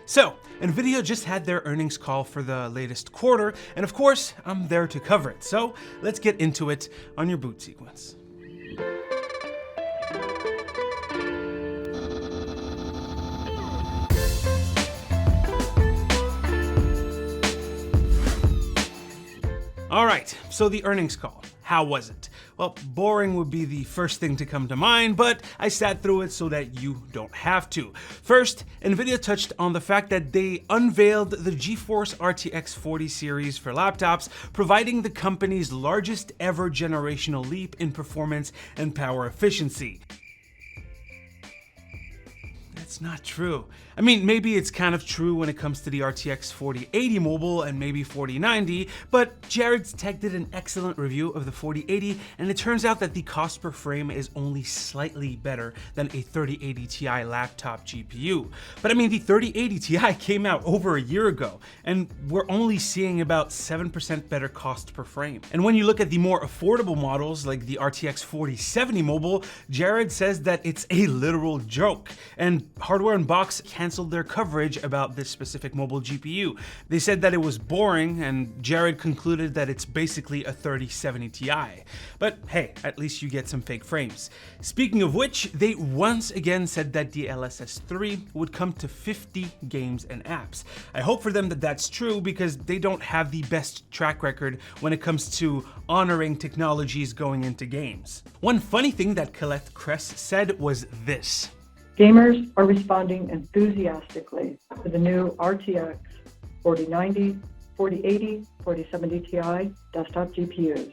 So, Nvidia just had their earnings call for the latest quarter, and of course, I'm there to cover it. So, let's get into it on your boot sequence. Alright, so the earnings call. How was it? Well, boring would be the first thing to come to mind, but I sat through it so that you don't have to. First, Nvidia touched on the fact that they unveiled the GeForce RTX 40 series for laptops, providing the company's largest ever generational leap in performance and power efficiency. It's not true. I mean, maybe it's kind of true when it comes to the RTX 4080 mobile and maybe 4090, but Jarrod's Tech did an excellent review of the 4080, and it turns out that the cost per frame is only slightly better than a 3080 Ti laptop GPU. But I mean, the 3080 Ti came out over a year ago, and we're only seeing about 7% better cost per frame. And when you look at the more affordable models like the RTX 4070 mobile, Jarrod says that it's a literal joke. And Hardware Unboxed canceled their coverage about this specific mobile GPU. They said that it was boring, and Jarrod concluded that it's basically a 3070 Ti. But hey, at least you get some fake frames. Speaking of which, they once again said that the DLSS 3 would come to 50 games and apps. I hope for them that that's true, because they don't have the best track record when it comes to honoring technologies going into games. One funny thing that Colette Kress said was this: gamers are responding enthusiastically to the new RTX 4090, 4080, 4070 Ti desktop GPUs,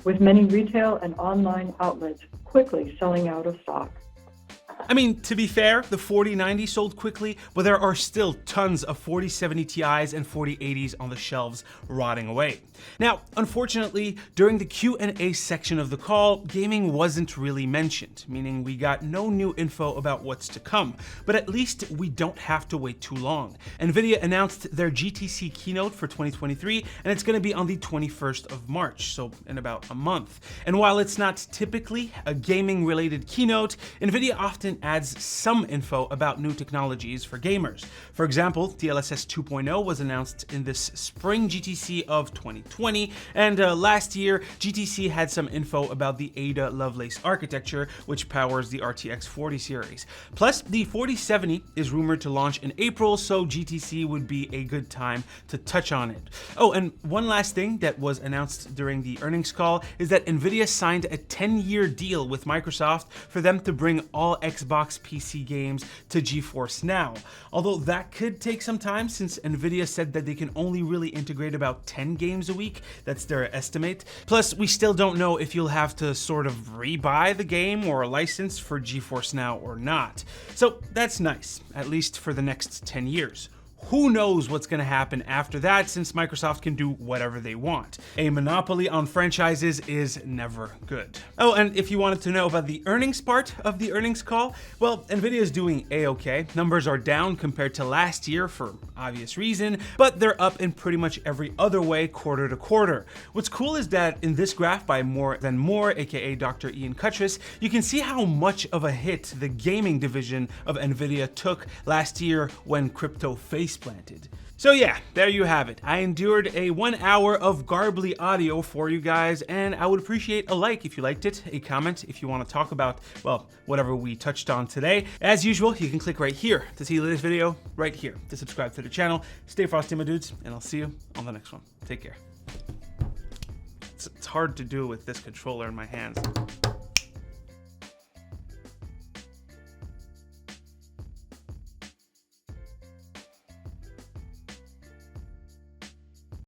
with many retail and online outlets quickly selling out of stock. I mean, to be fair, the 4090 sold quickly, but there are still tons of 4070 Ti's and 4080's on the shelves rotting away. Now, unfortunately, during the Q&A section of the call, gaming wasn't really mentioned, meaning we got no new info about what's to come, but at least we don't have to wait too long. Nvidia announced their GTC keynote for 2023, and it's going to be on the 21st of March, so in about a month. And while it's not typically a gaming-related keynote, Nvidia often adds some info about new technologies for gamers. For example, DLSS 2.0 was announced in this spring GTC of 2020, and last year, GTC had some info about the Ada Lovelace architecture, which powers the RTX 40 series. Plus, the 4070 is rumored to launch in April, so GTC would be a good time to touch on it. Oh, and one last thing that was announced during the earnings call is that Nvidia signed a 10-year deal with Microsoft for them to bring all Xbox PC games to GeForce Now. Although that could take some time, since Nvidia said that they can only really integrate about 10 games a week. That's their estimate. Plus, we still don't know if you'll have to sort of rebuy the game or a license for GeForce Now or not. So that's nice, at least for the next 10 years. Who knows what's going to happen after that, since Microsoft can do whatever they want. A monopoly on franchises is never good. Oh, and if you wanted to know about the earnings part of the earnings call, well, Nvidia is doing a-okay. Numbers are down compared to last year for obvious reason, but they're up in pretty much every other way quarter to quarter. What's cool is that in this graph by More Than More, aka Dr. Ian Cutress, you can see how much of a hit the gaming division of Nvidia took last year when crypto planted. So yeah, there you have it. I endured a 1 hour of garbly audio for you guys, and I would appreciate a like if you liked it, a comment if you want to talk about, well, whatever we touched on today. As usual, you can click right here to see the latest video, right here to subscribe to the channel. Stay frosty, my dudes, and I'll see you on the next one. Take care. It's hard to do with this controller in my hands.